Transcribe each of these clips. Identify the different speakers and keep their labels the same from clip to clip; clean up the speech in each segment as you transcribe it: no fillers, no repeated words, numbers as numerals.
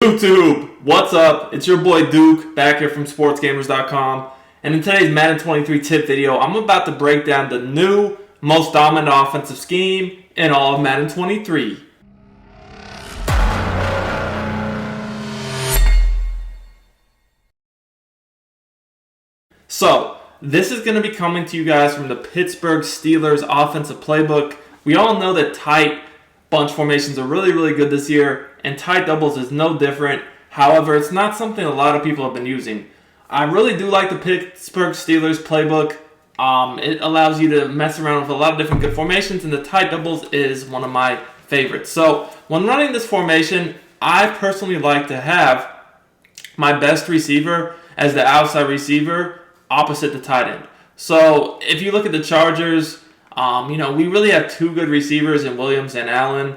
Speaker 1: YouTube, what's up? It's your boy Duke back here from Sportsgamerz.com, and in today's Madden 23 tip video, I'm about to break down the new most dominant offensive scheme in all of Madden 23. So, this is going to be coming to you guys from the Pittsburgh Steelers offensive playbook. We all know that tight bunch formations are really good this year, and tight doubles is no different. However, it's not something a lot of people have been using. I really do like the Pittsburgh Steelers playbook. It allows you to mess around with a lot of different good formations, and the tight doubles is one of my favorites. So, when running this formation, I personally like to have my best receiver as the outside receiver opposite the tight end. So, if you look at the Chargers, we really have two good receivers in Williams and Allen.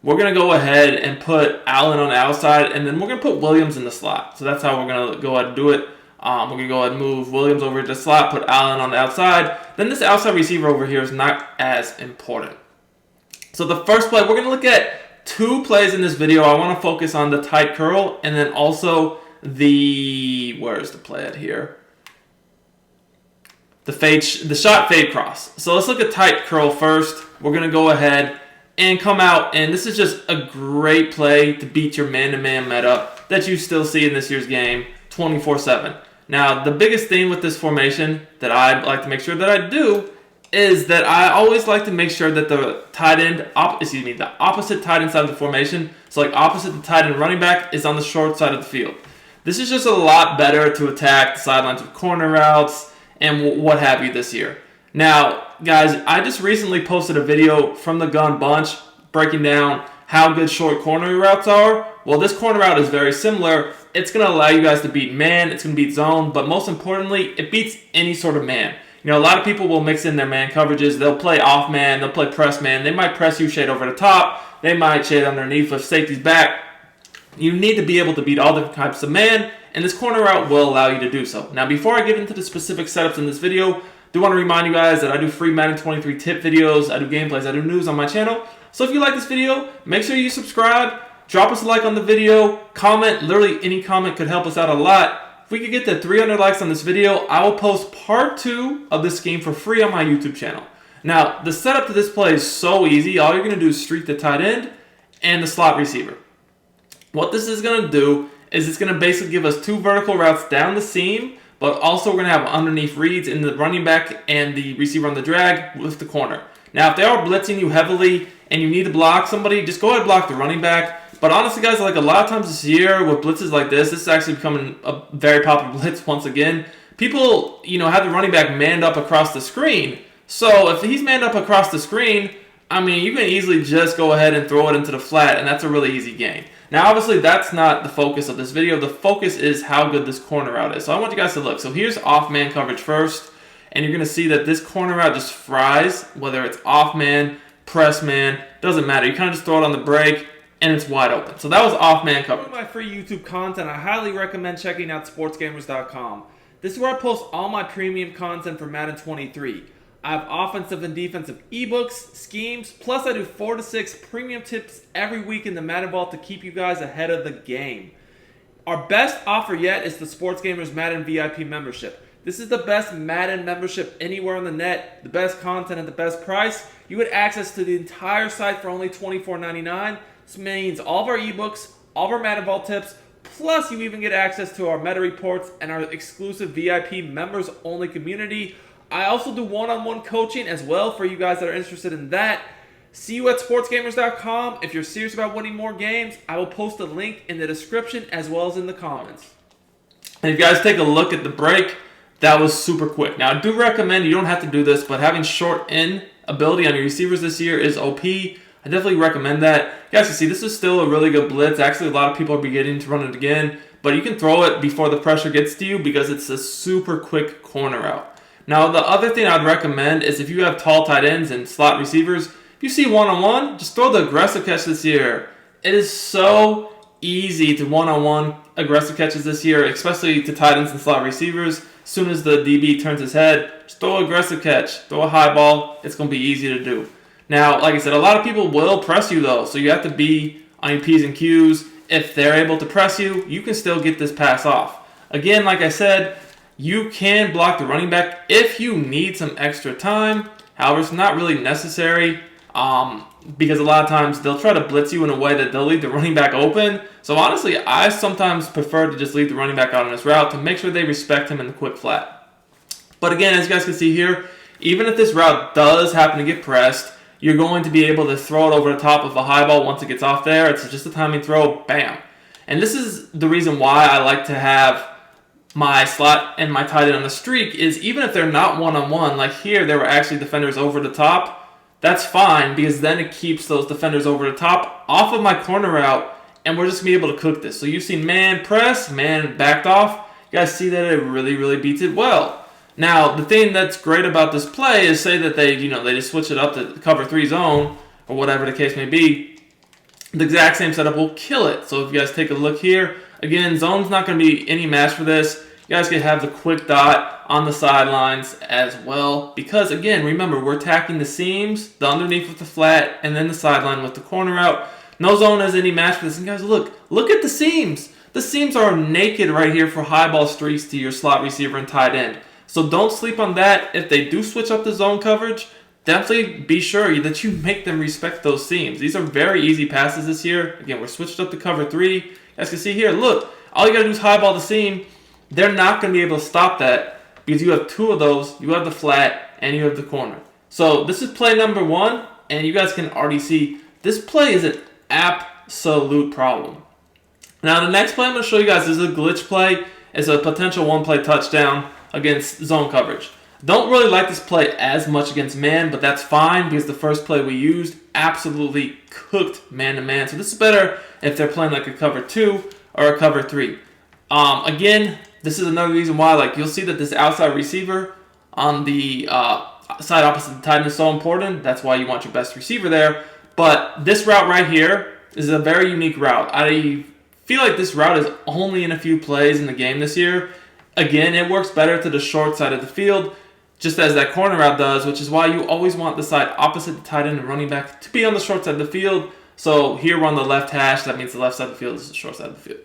Speaker 1: We're going to go ahead and put Allen on the outside, and then we're going to put Williams in the slot. So that's how we're going to go ahead and do it. We're going to go ahead and move Williams over to the slot, put Allen on the outside. Then this outside receiver over here is not as important. So the first play, we're going to look at two plays in this video. I want to focus on the tight curl, and then also where's the play at here? The shot fade cross. So let's look at tight curl first. We're going to go ahead and come out, and this is just a great play to beat your man-to-man meta that you still see in this year's game 24/7. Now, the biggest thing with this formation that I like to make sure that I do is that I always like to make sure that the the opposite tight end side of the formation, so like opposite the tight end running back, is on the short side of the field. This is just a lot better to attack the sidelines with corner routes and what have you this year. Now, guys, I just recently posted a video from the gun bunch breaking down how good short corner routes are. Well, this corner route is very similar. It's going to allow you guys to beat man, it's going to beat zone, but most importantly, it beats any sort of man. A lot of people will mix in their man coverages. They'll play off man, they'll play press man. They might press you shade over the top. They might shade underneath with safety's back. You need to be able to beat all different types of man, and this corner route will allow you to do so. Now, before I get into the specific setups in this video, I do want to remind you guys that I do free Madden 23 tip videos, I do gameplays, I do news on my channel. So if you like this video, make sure you subscribe, drop us a like on the video, comment. Literally any comment could help us out a lot. If we could get to 300 likes on this video, I will post part 2 of this game for free on my YouTube channel. Now, the setup to this play is so easy. All you're going to do is streak the tight end and the slot receiver. What this is going to do is it's going to basically give us two vertical routes down the seam, but also we're going to have underneath reads in the running back and the receiver on the drag with the corner. Now, if they are blitzing you heavily and you need to block somebody, just go ahead and block the running back. But honestly, guys, like a lot of times this year with blitzes like this is actually becoming a very popular blitz once again. People, have the running back manned up across the screen. So if he's manned up across the screen, you can easily just go ahead and throw it into the flat, and that's a really easy game. Now, obviously, that's not the focus of this video. The focus is how good this corner route is. So I want you guys to look. So here's off-man coverage first, and you're going to see that this corner route just fries, whether it's off-man, press-man, doesn't matter. You kind of just throw it on the break, and it's wide open. So that was off-man coverage. For my free YouTube content, I highly recommend checking out Sportsgamerz.com. This is where I post all my premium content for Madden 23. I have offensive and defensive eBooks, schemes, plus I do 4 to 6 premium tips every week in the Madden Vault to keep you guys ahead of the game. Our best offer yet is the Sportsgamerz Madden VIP membership. This is the best Madden membership anywhere on the net, the best content at the best price. You get access to the entire site for only $24.99. This means all of our eBooks, all of our Madden Vault tips, plus you even get access to our meta reports and our exclusive VIP members-only community. I also do one-on-one coaching as well for you guys that are interested in that. See you at Sportsgamerz.com. If you're serious about winning more games, I will post a link in the description as well as in the comments. And if you guys take a look at the break, that was super quick. Now, I do recommend, you don't have to do this, but having short in ability on your receivers this year is OP. I definitely recommend that. You guys can see this is still a really good blitz. Actually, a lot of people are beginning to run it again, but you can throw it before the pressure gets to you because it's a super quick corner route. Now, the other thing I'd recommend is if you have tall tight ends and slot receivers, if you see one-on-one, just throw the aggressive catch this year. It is so easy to one-on-one aggressive catches this year, especially to tight ends and slot receivers. As soon as the DB turns his head, just throw an aggressive catch, throw a high ball. It's going to be easy to do. Now, like I said, a lot of people will press you, though, so you have to be on your P's and Q's. if they're able to press you, you can still get this pass off. Again, like I said, you can block the running back if you need some extra time. However, it's not really necessary because a lot of times they'll try to blitz you in a way that they'll leave the running back open. So honestly, I sometimes prefer to just leave the running back out on his route to make sure they respect him in the quick flat. But again, as you guys can see here, even if this route does happen to get pressed, you're going to be able to throw it over the top of a high ball once it gets off there. It's just a timing throw, bam. And this is the reason why I like to have my slot and my tight end on the streak, is even if they're not one-on-one, like here there were actually defenders over the top, that's fine because then it keeps those defenders over the top off of my corner route, and we're just going to be able to cook this. So you've seen man press, man backed off. You guys see that it really, really beats it well. Now, the thing that's great about this play is say that they just switch it up to cover 3 zone or whatever the case may be. The exact same setup will kill it. So if you guys take a look here, again, zone's not going to be any match for this. You guys can have the quick dot on the sidelines as well. Because, again, remember, we're attacking the seams, the underneath with the flat, and then the sideline with the corner out. No zone has any match for this. And guys, look at the seams. The seams are naked right here for high ball streaks to your slot receiver and tight end. So don't sleep on that. If they do switch up the zone coverage, definitely be sure that you make them respect those seams. These are very easy passes this year. Again, we're switched up to cover 3. You guys can see here, look, all you got to do is high ball the seam. They're not going to be able to stop that because you have 2 of those. You have the flat and you have the corner. So this is play number 1, and you guys can already see this play is an absolute problem. Now the next play I'm going to show you guys is a glitch play. It's a potential 1-play touchdown against zone coverage. Don't really like this play as much against man, but that's fine because the first play we used absolutely cooked man-to-man. So this is better if they're playing like a cover 2 or a cover 3. Again, this is another reason why, like, you'll see that this outside receiver on the side opposite the tight end is so important. That's why you want your best receiver there. But this route right here is a very unique route. I feel like this route is only in a few plays in the game this year. Again, it works better to the short side of the field, just as that corner route does, which is why you always want the side opposite the tight end and running back to be on the short side of the field. So here we're on the left hash. That means the left side of the field is the short side of the field.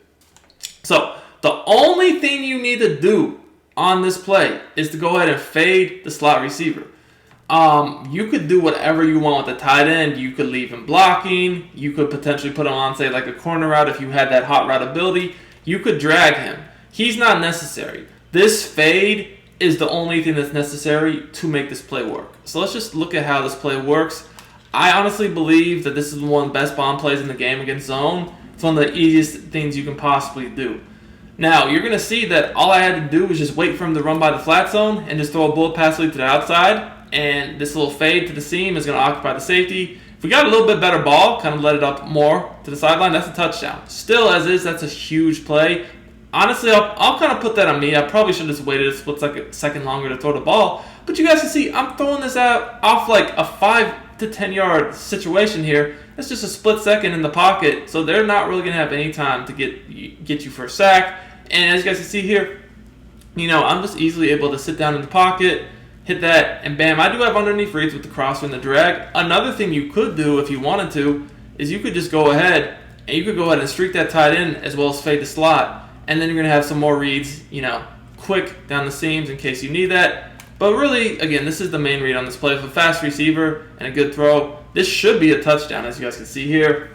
Speaker 1: So the only thing you need to do on this play is to go ahead and fade the slot receiver. You could do whatever you want with the tight end. You could leave him blocking. You could potentially put him on, say, like a corner route if you had that hot route ability. You could drag him. He's not necessary. This fade is the only thing that's necessary to make this play work. So let's just look at how this play works. I honestly believe that this is one of the best bomb plays in the game against zone. It's one of the easiest things you can possibly do. Now, you're going to see that all I had to do was just wait for him to run by the flat zone and just throw a bullet pass lead to the outside. And this little fade to the seam is going to occupy the safety. If we got a little bit better ball, kind of let it up more to the sideline, that's a touchdown. Still, as is, that's a huge play. Honestly, I'll kind of put that on me. I probably should have just waited a split second longer to throw the ball. But you guys can see, I'm throwing this out off like a 5 to 10 yard situation here. That's just a split second in the pocket, so they're not really going to have any time to get you for a sack. And as you guys can see here, I'm just easily able to sit down in the pocket, hit that, and bam, I do have underneath reads with the crosser and the drag. Another thing you could do if you wanted to is you could just go ahead and streak that tight end as well as fade the slot. And then you're going to have some more reads, quick down the seams in case you need that. But really, again, this is the main read on this play. With a fast receiver and a good throw, this should be a touchdown, as you guys can see here.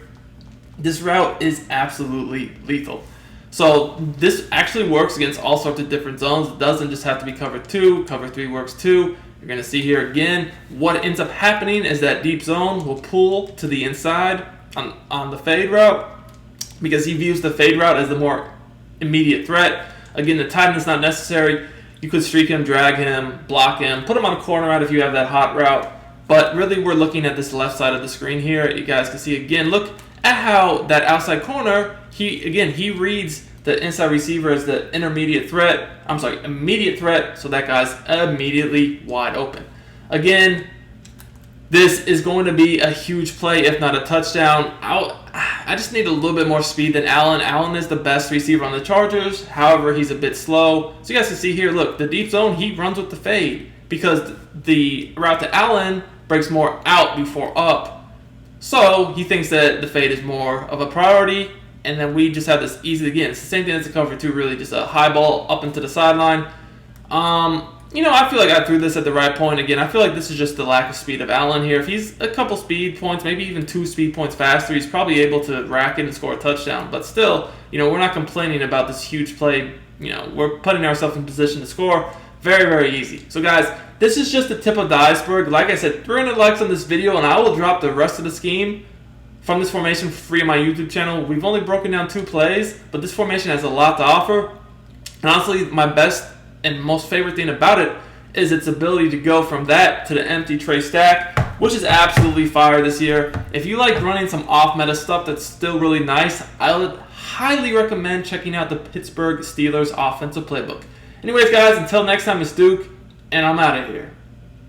Speaker 1: This route is absolutely lethal. So this actually works against all sorts of different zones. It doesn't just have to be cover 2. Cover 3 works too. You're going to see here again, what ends up happening is that deep zone will pull to the inside on the fade route because he views the fade route as the more immediate threat. Again, the tight end is not necessary. You could streak him, drag him, block him, put him on a corner route if you have that hot route. But really, we're looking at this left side of the screen here. You guys can see again, look at how that outside corner, he reads the inside receiver as the immediate threat, so that guy's immediately wide open. Again, this is going to be a huge play, if not a touchdown. I just need a little bit more speed than Allen. Allen is the best receiver on the Chargers. However, he's a bit slow. So you guys can see here, look, the deep zone, he runs with the fade because the route to Allen breaks more out before up. So he thinks that the fade is more of a priority. and then we just have this easy again. It's the same thing as the cover 2, really, just a high ball up into the sideline. I feel like I threw this at the right point. Again, I feel like this is just the lack of speed of Allen here. If he's a couple speed points, maybe even 2 speed points faster, he's probably able to rack it and score a touchdown. But still, we're not complaining about this huge play. We're putting ourselves in position to score. Very, very easy. So, guys, this is just the tip of the iceberg. Like I said, 300 likes on this video, and I will drop the rest of the scheme from this formation for free on my YouTube channel. We've only broken down 2 plays, but this formation has a lot to offer. And honestly, my best and most favorite thing about it is its ability to go from that to the empty tray stack, which is absolutely fire this year. If you like running some off-meta stuff that's still really nice, I would highly recommend checking out the Pittsburgh Steelers offensive playbook. Anyways, guys, until next time, it's Duke, and I'm out of here.